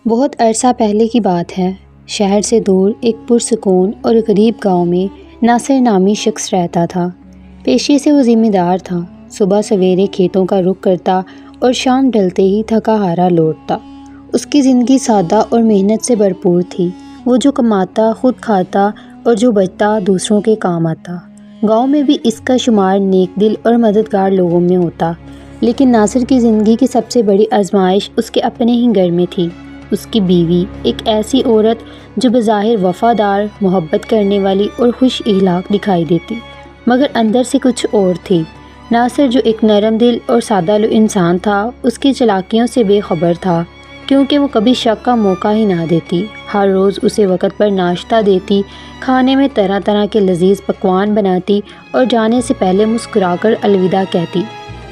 بہت عرصہ پہلے کی بات ہے۔ شہر سے دور ایک پرسکون اور غریب گاؤں میں ناصر نامی شخص رہتا تھا۔ پیشے سے وہ ذمہ دار تھا۔ صبح سویرے کھیتوں کا رخ کرتا اور شام ڈھلتے ہی تھکا ہارا لوٹتا۔ اس کی زندگی سادہ اور محنت سے بھرپور تھی۔ وہ جو کماتا خود کھاتا اور جو بچتا دوسروں کے کام آتا۔ گاؤں میں بھی اس کا شمار نیک دل اور مددگار لوگوں میں ہوتا، لیکن ناصر کی زندگی کی سب سے بڑی آزمائش اس کے اپنے ہی گھر میں تھی۔ اس کی بیوی ایک ایسی عورت جو بظاہر وفادار، محبت کرنے والی اور خوش اخلاق دکھائی دیتی، مگر اندر سے کچھ اور تھی۔ ناصر جو ایک نرم دل اور سادہ لو انسان تھا، اس کی چالاکیوں سے بے خبر تھا، کیونکہ وہ کبھی شک کا موقع ہی نہ دیتی۔ ہر روز اسے وقت پر ناشتہ دیتی، کھانے میں طرح طرح کے لذیذ پکوان بناتی اور جانے سے پہلے مسکرا کر الوداع کہتی۔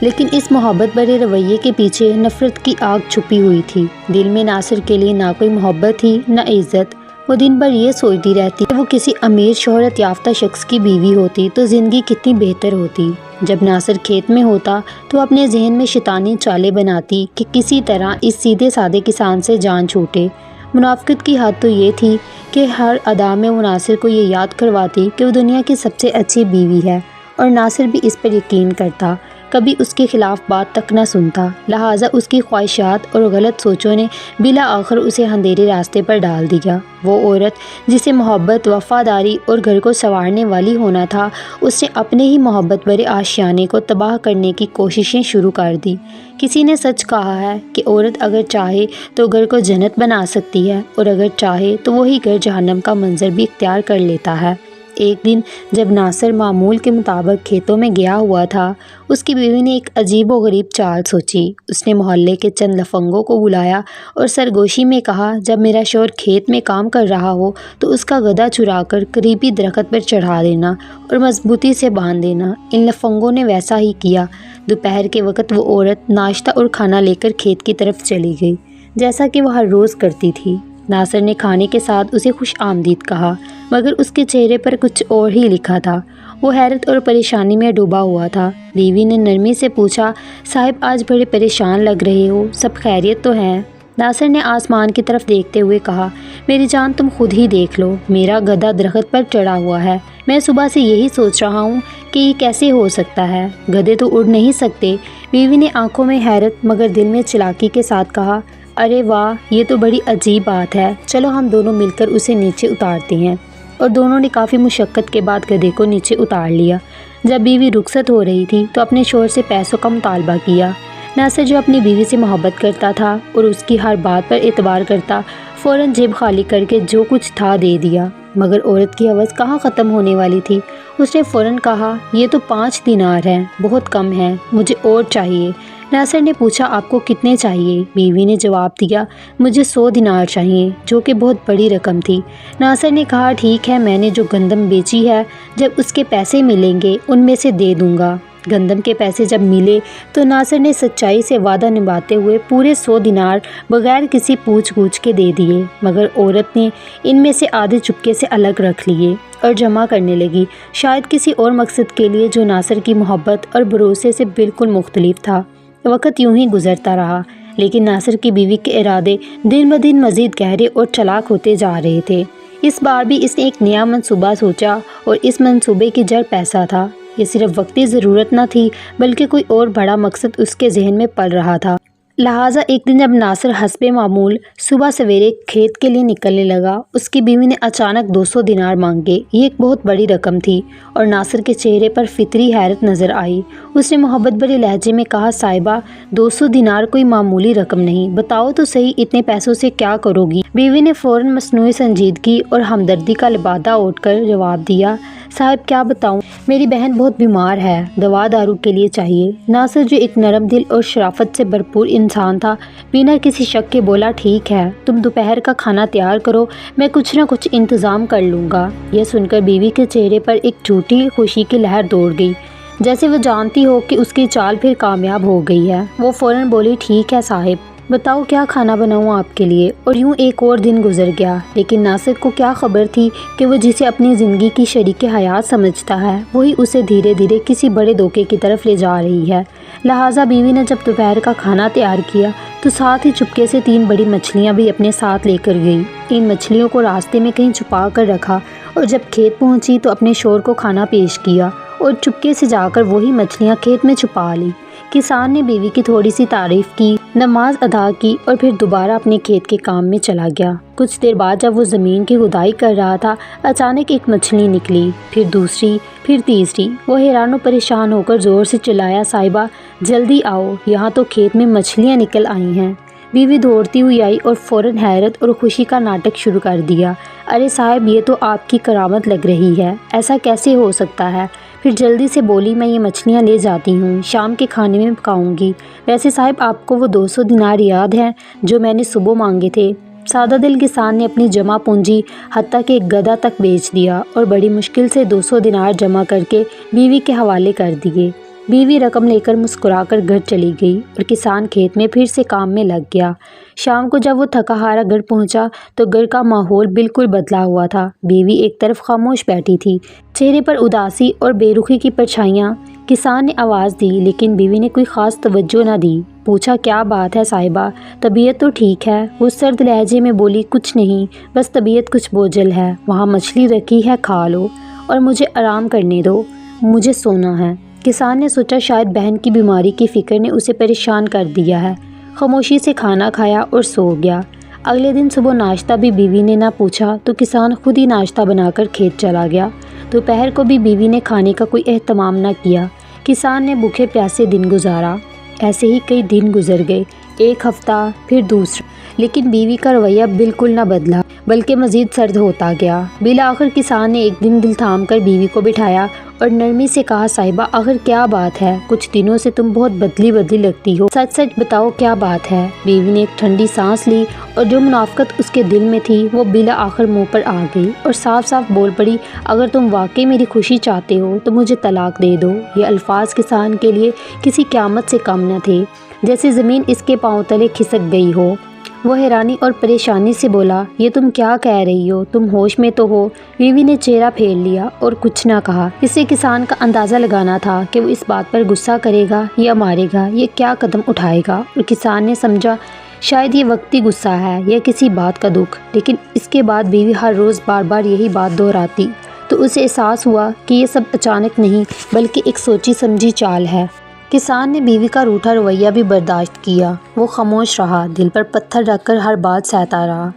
لیکن اس محبت بھرے رویے کے پیچھے نفرت کی آگ چھپی ہوئی تھی۔ دل میں ناصر کے لیے نہ کوئی محبت تھی نہ عزت۔ وہ دن بھر یہ سوچتی رہتی کہ وہ کسی امیر شہرت یافتہ شخص کی بیوی ہوتی تو زندگی کتنی بہتر ہوتی۔ جب ناصر کھیت میں ہوتا تو اپنے ذہن میں شیطانی چالیں بناتی کہ کسی طرح اس سیدھے سادے کسان سے جان چھوٹے۔ منافقت کی حد تو یہ تھی کہ ہر ادا میں وہ ناصر کو یہ یاد کرواتی کہ وہ دنیا کی سب سے اچھی بیوی ہے، اور ناصر بھی اس پر یقین کرتا، کبھی اس کے خلاف بات تک نہ سنتا۔ لہٰذا اس کی خواہشات اور غلط سوچوں نے بالآخر اسے اندھیرے راستے پر ڈال دیا۔ وہ عورت جسے محبت، وفاداری اور گھر کو سنوارنے والی ہونا تھا، اس نے اپنے ہی محبت بھرے آشیانے کو تباہ کرنے کی کوششیں شروع کر دی۔ کسی نے سچ کہا ہے کہ عورت اگر چاہے تو گھر کو جنت بنا سکتی ہے، اور اگر چاہے تو وہی گھر جہنم کا منظر بھی اختیار کر لیتا ہے۔ ایک دن جب ناصر معمول کے مطابق کھیتوں میں گیا ہوا تھا، اس کی بیوی نے ایک عجیب و غریب چال سوچی۔ اس نے محلے کے چند لفنگوں کو بلایا اور سرگوشی میں کہا، جب میرا شوہر کھیت میں کام کر رہا ہو تو اس کا گدھا چرا کر قریبی درخت پر چڑھا دینا اور مضبوطی سے باندھ دینا۔ ان لفنگوں نے ویسا ہی کیا۔ دوپہر کے وقت وہ عورت ناشتہ اور کھانا لے کر کھیت کی طرف چلی گئی، جیسا کہ وہ ہر روز کرتی تھی۔ ناصر نے کھانے کے ساتھ اسے خوش آمدید کہا، مگر اس کے چہرے پر کچھ اور ہی لکھا تھا۔ وہ حیرت اور پریشانی میں ڈوبا ہوا تھا۔ بیوی نے نرمی سے پوچھا، صاحب آج بڑے پریشان لگ رہے ہو، سب خیریت تو ہے؟ ناصر نے آسمان کی طرف دیکھتے ہوئے کہا، میری جان تم خود ہی دیکھ لو، میرا گدھا درخت پر چڑھا ہوا ہے۔ میں صبح سے یہی سوچ رہا ہوں کہ یہ کیسے ہو سکتا ہے، گدھے تو اڑ نہیں سکتے۔ بیوی نے آنکھوں میں حیرت مگر دل میں چالاکی کے ساتھ کہا، ارے واہ، یہ تو بڑی عجیب بات ہے، چلو ہم دونوں مل کر اسے نیچے اتارتے ہیں۔ اور دونوں نے کافی مشقت کے بعد گدھے کو نیچے اتار لیا۔ جب بیوی رخصت ہو رہی تھی تو اپنے شوہر سے پیسوں کا مطالبہ کیا۔ ناصر جو اپنی بیوی سے محبت کرتا تھا اور اس کی ہر بات پر اعتبار کرتا، فوراً جیب خالی کر کے جو کچھ تھا دے دیا۔ مگر عورت کی ہوس کہاں ختم ہونے والی تھی۔ اس نے فوراً کہا، یہ تو 5 دینار ہیں، بہت کم ہے، مجھے اور چاہیے۔ ناصر نے پوچھا، آپ کو کتنے چاہیے؟ بیوی نے جواب دیا، مجھے 100 دینار چاہیے، جو کہ بہت بڑی رقم تھی۔ ناصر نے کہا، ٹھیک ہے، میں نے جو گندم بیچی ہے، جب اس کے پیسے ملیں گے ان میں سے دے دوں گا۔ گندم کے پیسے جب ملے تو ناصر نے سچائی سے وعدہ نبھاتے ہوئے پورے 100 دینار بغیر کسی پوچھ گچھ کے دے دیے، مگر عورت نے ان میں سے آدھے چپکے سے الگ رکھ لیے اور جمع کرنے لگی، شاید کسی اور مقصد کے لیے جو ناصر کی محبت اور بھروسے سے بالکل مختلف تھا۔ وقت یوں ہی گزرتا رہا، لیکن ناصر کی بیوی کے ارادے دن بدن مزید گہرے اور چالاک ہوتے جا رہے تھے۔ اس بار بھی اس نے ایک نیا منصوبہ سوچا، اور اس منصوبے کی جڑ پیسہ تھا۔ یہ صرف وقتی ضرورت نہ تھی، بلکہ کوئی اور بڑا مقصد اس کے ذہن میں پل رہا تھا۔ لہٰذا ایک دن جب ناصر حسب معمول صبح سویرے کھیت کے لیے نکلنے لگا، اس کی بیوی نے اچانک 200 دینار مانگے۔ یہ ایک بہت بڑی رقم تھی، اور ناصر کے چہرے پر فطری حیرت نظر آئی۔ اس نے محبت بھرے لہجے میں کہا، صاحبہ، 200 دینار کوئی معمولی رقم نہیں، بتاؤ تو صحیح اتنے پیسوں سے کیا کرو گی؟ بیوی نے فوراً مصنوعی سنجیدگی اور ہمدردی کا لبادہ اوڑھ کر جواب دیا، صاحب کیا بتاؤں، میری بہن بہت بیمار ہے، دوا دارو کے لیے چاہیے۔ ناصر جو ایک نرم دل اور شرافت سے بھرپور انسان تھا، بنا کسی شک کے بولا، ٹھیک ہے، تم دوپہر کا کھانا تیار کرو، میں کچھ نہ کچھ انتظام کر لوں گا۔ یہ سن کر بیوی کے چہرے پر ایک جھوٹی خوشی کی لہر دوڑ گئی، جیسے وہ جانتی ہو کہ اس کی چال پھر کامیاب ہو گئی ہے۔ وہ فوراً بولی، ٹھیک ہے صاحب، بتاؤ کیا کھانا بناؤں آپ کے لیے۔ اور یوں ایک اور دن گزر گیا، لیکن ناصر کو کیا خبر تھی کہ وہ جسے اپنی زندگی کی شریک حیات سمجھتا ہے وہی اسے دھیرے دھیرے کسی بڑے دھوکے کی طرف لے جا رہی ہے۔ لہٰذا بیوی نے جب دوپہر کا کھانا تیار کیا تو ساتھ ہی چپکے سے 3 بڑی مچھلیاں بھی اپنے ساتھ لے کر گئی۔ ان مچھلیوں کو راستے میں کہیں چھپا کر رکھا اور جب کھیت پہنچی تو اپنے شوہر کو کھانا پیش کیا اور چپکے سے جا کر وہی مچھلیاں کھیت میں چھپا لی۔ کسان نے بیوی کی تھوڑی سی تعریف کی، نماز ادا کی اور پھر دوبارہ اپنے کھیت کے کام میں چلا گیا۔ کچھ دیر بعد جب وہ زمین کی کھدائی کر رہا تھا، اچانک ایک مچھلی نکلی، پھر دوسری، پھر تیسری۔ وہ حیران و پریشان ہو کر زور سے چلایا، صاحبہ جلدی آؤ، یہاں تو کھیت میں مچھلیاں نکل آئی ہیں۔ بیوی دوڑتی ہوئی آئی اور فوراً حیرت اور خوشی کا ناٹک شروع کر دیا۔ ارے صاحب، یہ تو آپ کی کرامت لگ رہی ہے، ایسا کیسے ہو سکتا ہے؟ پھر جلدی سے بولی، میں یہ مچھلیاں لے جاتی ہوں، شام کے کھانے میں پکاؤں گی۔ ویسے صاحب، آپ کو وہ 200 دینار یاد ہیں جو میں نے صبح مانگے تھے؟ سادہ دل کسان نے اپنی جمع پونجی حتیٰ کہ ایک گدھا تک بیچ دیا اور بڑی مشکل سے 200 دینار جمع کر کے بیوی کے حوالے کر دیے۔ بیوی رقم لے کر مسکرا کر گھر چلی گئی اور کسان کھیت میں پھر سے کام میں لگ گیا۔ شام کو جب وہ تھکا ہارا گھر پہنچا تو گھر کا ماحول بالکل بدلا ہوا تھا۔ بیوی ایک طرف خاموش بیٹھی تھی، چہرے پر اداسی اور بے رخی کی پرچھائیاں۔ کسان نے آواز دی، لیکن بیوی نے کوئی خاص توجہ نہ دی۔ پوچھا، کیا بات ہے صاحبہ، طبیعت تو ٹھیک ہے؟ وہ سرد لہجے میں بولی، کچھ نہیں، بس طبیعت کچھ بوجھل ہے۔ وہاں مچھلی رکھی ہے، کھا لو اور مجھے آرام کرنے دو، مجھے سونا ہے۔ کسان نے سوچا شاید بہن کی بیماری کی فکر نے اسے پریشان کر دیا ہے۔ خاموشی سے کھانا کھایا اور سو گیا۔ اگلے دن صبح ناشتہ بھی بیوی نے نہ پوچھا تو کسان خود ہی ناشتہ بنا کر کھیت چلا گیا۔ دوپہر کو بھی بیوی نے کھانے کا کوئی اہتمام نہ کیا۔ کسان نے بھوکے پیاسے دن گزارا۔ ایسے ہی کئی دن گزر گئے، ایک ہفتہ، پھر دوسرا، لیکن بیوی کا رویہ بالکل نہ بدلا بلکہ مزید سرد ہوتا گیا۔ بالآخر کسان نے ایک دن دل تھام کر بیوی کو بٹھایا اور نرمی سے کہا، صاحبہ آخر کیا بات ہے؟ کچھ دنوں سے تم بہت بدلی لگتی ہو، سچ سچ بتاؤ کیا بات ہے؟ بیوی نے ایک ٹھنڈی سانس لی اور جو منافقت اس کے دل میں تھی وہ بالآخر منہ پر آ گئی اور صاف صاف بول پڑی، اگر تم واقعی میری خوشی چاہتے ہو تو مجھے طلاق دے دو۔ یہ الفاظ کسان کے لیے کسی قیامت سے کم نہ تھے، جیسے زمین اس کے پاؤں تلے کھسک گئی ہو۔ وہ حیرانی اور پریشانی سے بولا، یہ تم کیا کہہ رہی ہو؟ تم ہوش میں تو ہو؟ بیوی نے چہرہ پھیر لیا اور کچھ نہ کہا۔ اس سے کسان کا اندازہ لگانا تھا کہ وہ اس بات پر غصہ کرے گا یا مارے گا، یہ کیا قدم اٹھائے گا، اور کسان نے سمجھا شاید یہ وقتی غصہ ہے یا کسی بات کا دکھ۔ لیکن اس کے بعد بیوی ہر روز بار بار یہی بات دہراتی تو اسے احساس ہوا کہ یہ سب اچانک نہیں بلکہ ایک سوچی سمجھی چال ہے۔ کسان نے بیوی کا روٹھا رویہ بھی برداشت کیا۔ وہ خاموش رہا، دل پر پتھر رکھ کر ہر بات سہتا رہا۔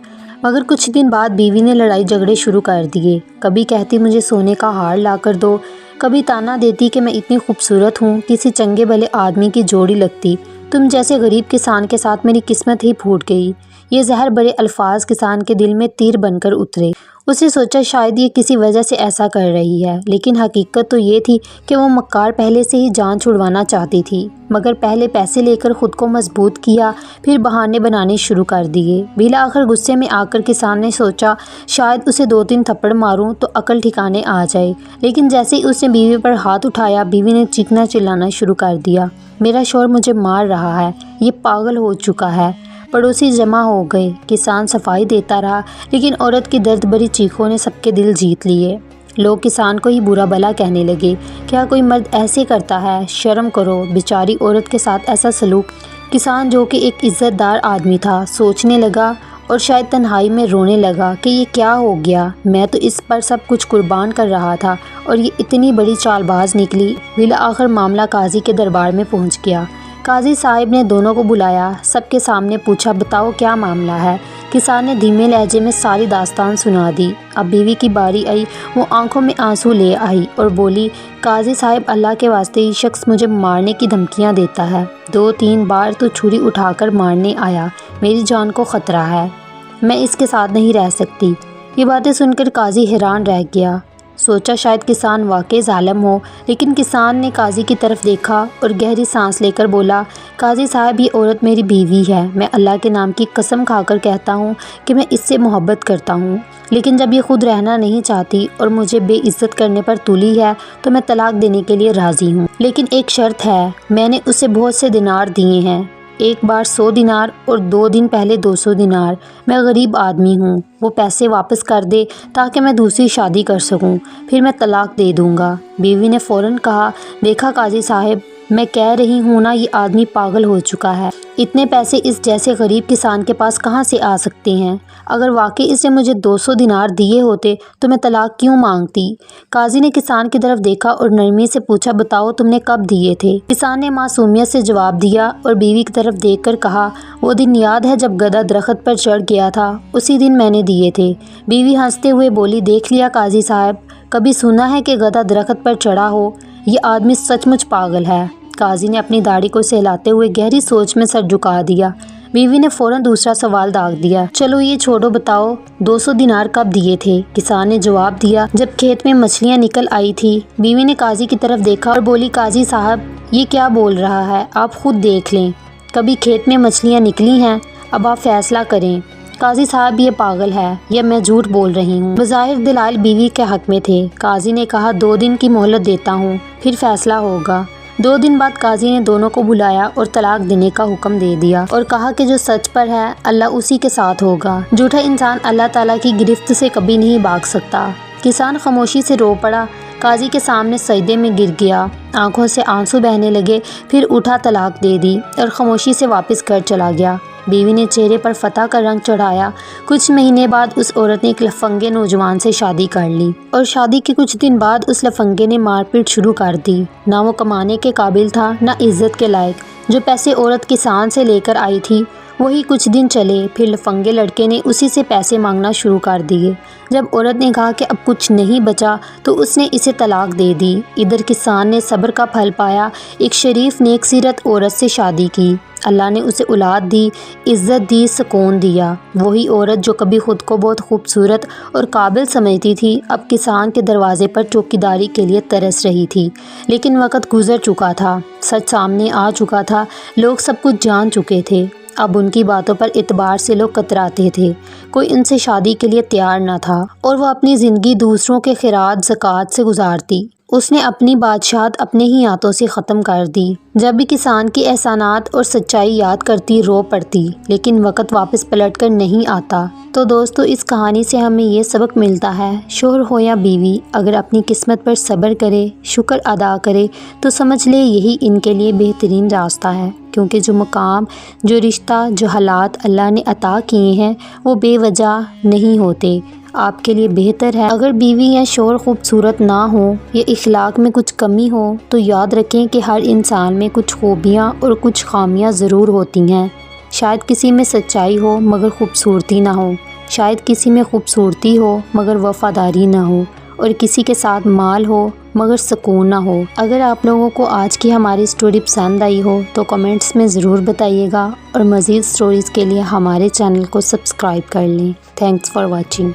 مگر کچھ دن بعد بیوی نے لڑائی جھگڑے شروع کر دیے۔ کبھی کہتی مجھے سونے کا ہار لا کر دو، کبھی تانا دیتی کہ میں اتنی خوبصورت ہوں، کسی چنگے بھلے آدمی کی جوڑی لگتی، تم جیسے غریب کسان کے ساتھ میری قسمت ہی پھوٹ گئی۔ یہ زہر بڑے الفاظ کسان کے دل میں تیر بن کر اترے۔ اسے سوچا شاید یہ کسی وجہ سے ایسا کر رہی ہے، لیکن حقیقت تو یہ تھی کہ وہ مکار پہلے سے ہی جان چھڑوانا چاہتی تھی، مگر پہلے پیسے لے کر خود کو مضبوط کیا، پھر بہانے بنانے شروع کر دیے۔ بالآخر غصے میں آ کر کسان نے سوچا شاید اسے 2-3 تھپڑ ماروں تو عقل ٹھکانے آ جائے، لیکن جیسے ہی اس نے بیوی پر ہاتھ اٹھایا بیوی نے چیخنا چلانا شروع کر دیا، میرا شوہر مجھے مار رہا ہے، یہ پاگل ہو چکا ہے۔ پڑوسی جمع ہو گئے، کسان صفائی دیتا رہا، لیکن عورت کی درد بھری چیخوں نے سب کے دل جیت لیے۔ لوگ کسان کو ہی برا بھلا کہنے لگے، کیا کوئی مرد ایسے کرتا ہے؟ شرم کرو، بیچاری عورت کے ساتھ ایسا سلوک۔ کسان جو کہ ایک عزت دار آدمی تھا سوچنے لگا اور شاید تنہائی میں رونے لگا کہ یہ کیا ہو گیا، میں تو اس پر سب کچھ قربان کر رہا تھا اور یہ اتنی بڑی چال باز نکلی۔ بالآخر معاملہ قاضی کے دربار میں پہنچ گیا۔ قاضی صاحب نے دونوں کو بلایا، سب کے سامنے پوچھا، بتاؤ کیا معاملہ ہے؟ کسان نے دھیمے لہجے میں ساری داستان سنا دی۔ اب بیوی کی باری آئی، وہ آنکھوں میں آنسو لے آئی اور بولی، قاضی صاحب اللہ کے واسطے یہ شخص مجھے مارنے کی دھمکیاں دیتا ہے، 2-3 بار تو چھری اٹھا کر مارنے آیا، میری جان کو خطرہ ہے، میں اس کے ساتھ نہیں رہ سکتی۔ یہ باتیں سن کر قاضی حیران رہ گیا، سوچا شاید کسان واقعی ظالم ہو، لیکن کسان نے قاضی کی طرف دیکھا اور گہری سانس لے کر بولا، قاضی صاحب یہ عورت میری بیوی ہے، میں اللہ کے نام کی قسم کھا کر کہتا ہوں کہ میں اس سے محبت کرتا ہوں، لیکن جب یہ خود رہنا نہیں چاہتی اور مجھے بے عزت کرنے پر تلی ہے تو میں طلاق دینے کے لیے راضی ہوں، لیکن ایک شرط ہے، میں نے اسے بہت سے دینار دیے ہیں، ایک بار 100 دینار اور 2 دن پہلے 200 دینار۔ میں غریب آدمی ہوں، وہ پیسے واپس کر دے تاکہ میں دوسری شادی کر سکوں، پھر میں طلاق دے دوں گا۔ بیوی نے فوراً کہا، دیکھا قاضی صاحب، میں کہہ رہی ہوں نا، یہ آدمی پاگل ہو چکا ہے۔ اتنے پیسے اس جیسے غریب کسان کے پاس کہاں سے آ سکتے ہیں؟ اگر واقعی اس نے مجھے 200 دینار دیے ہوتے تو میں طلاق کیوں مانگتی؟ قاضی نے کسان کی طرف دیکھا اور نرمی سے پوچھا، بتاؤ تم نے کب دیے تھے؟ کسان نے معصومیت سے جواب دیا اور بیوی کی طرف دیکھ کر کہا، وہ دن یاد ہے جب گدھا درخت پر چڑھ گیا تھا، اسی دن میں نے دیے تھے۔ بیوی ہنستے ہوئے بولی، دیکھ لیا قاضی صاحب، کبھی سنا ہے کہ گدھا درخت پر چڑھا ہو؟ یہ آدمی سچ مچ پاگل ہے۔ قاضی نے اپنی داڑھی کو سہلاتے ہوئے گہری سوچ میں سر جھکا دیا۔ بیوی نے فوراً دوسرا سوال داغ دیا، چلو یہ چھوڑو، بتاؤ 200 دینار کب دیے تھے؟ کسان نے جواب دیا، جب کھیت میں مچھلیاں نکل آئی تھی۔ بیوی نے قاضی کی طرف دیکھا اور بولی، قاضی صاحب یہ کیا بول رہا ہے؟ آپ خود دیکھ لیں، کبھی کھیت میں مچھلیاں نکلی ہیں؟ اب آپ فیصلہ کریں، قاضی صاحب یہ پاگل ہے یا میں جھوٹ بول رہی ہوں؟ بظاہر دلائل بیوی کے حق میں تھے۔ قاضی نے کہا، 2 دن کی مہلت دیتا ہوں، پھر فیصلہ ہوگا۔ 2 دن بعد قاضی نے دونوں کو بلایا اور طلاق دینے کا حکم دے دیا اور کہا کہ جو سچ پر ہے اللہ اسی کے ساتھ ہوگا۔ جھوٹا انسان اللہ تعالیٰ کی گرفت سے کبھی نہیں بھاگ سکتا۔ کسان خاموشی سے رو پڑا، قاضی کے سامنے سجدے میں گر گیا، آنکھوں سے آنسو بہنے لگے، پھر اٹھا، طلاق دے دی اور خاموشی سے واپس گھر چلا گیا۔ بیوی نے چہرے پر فتح کا رنگ چڑھایا۔ کچھ مہینے بعد اس عورت نے ایک لفنگے نوجوان سے شادی کر لی اور شادی کے کچھ دن بعد اس لفنگے نے مار پیٹ شروع کر دی۔ نہ وہ کمانے کے قابل تھا، نہ عزت کے لائق۔ جو پیسے عورت کسان سے لے کر آئی تھی وہی کچھ دن چلے، پھر لفنگے لڑکے نے اسی سے پیسے مانگنا شروع کر دیے۔ جب عورت نے کہا کہ اب کچھ نہیں بچا تو اس نے اسے طلاق دے دی۔ ادھر کسان نے صبر کا پھل پایا، ایک شریف نیک سیرت عورت سے شادی کی۔ اللہ نے اسے اولاد دی، عزت دی، سکون دیا۔ وہی عورت جو کبھی خود کو بہت خوبصورت اور قابل سمجھتی تھی، اب کسان کے دروازے پر چوکیداری کے لیے ترس رہی تھی۔ لیکن وقت گزر چکا تھا، سچ سامنے آ چکا تھا، لوگ سب کچھ جان چکے تھے۔ اب ان کی باتوں پر اعتبار سے لوگ کتراتے تھے، کوئی ان سے شادی کے لیے تیار نہ تھا اور وہ اپنی زندگی دوسروں کے خیرات زکوٰۃ سے گزارتی۔ اس نے اپنی بادشاہت اپنے ہی ہاتھوں سے ختم کر دی۔ جب بھی کسان کی احسانات اور سچائی یاد کرتی رو پڑتی، لیکن وقت واپس پلٹ کر نہیں آتا۔ تو دوستو، اس کہانی سے ہمیں یہ سبق ملتا ہے، شوہر ہو یا بیوی، اگر اپنی قسمت پر صبر کرے، شکر ادا کرے تو سمجھ لے یہی ان کے لیے بہترین راستہ ہے، کیونکہ جو مقام، جو رشتہ، جو حالات اللہ نے عطا کیے ہیں وہ بے وجہ نہیں ہوتے۔ آپ کے لیے بہتر ہے اگر بیوی یا شوہر خوبصورت نہ ہو یا اخلاق میں کچھ کمی ہو تو یاد رکھیں کہ ہر انسان میں کچھ خوبیاں اور کچھ خامیاں ضرور ہوتی ہیں۔ شاید کسی میں سچائی ہو مگر خوبصورتی نہ ہو، شاید کسی میں خوبصورتی ہو مگر وفاداری نہ ہو، اور کسی کے ساتھ مال ہو مگر سکون نہ ہو۔ اگر آپ لوگوں کو آج کی ہماری سٹوری پسند آئی ہو تو کمنٹس میں ضرور بتائیے گا، اور مزید سٹوریز کے لیے ہمارے چینل کو سبسکرائب کر لیں۔ Thanks for watching.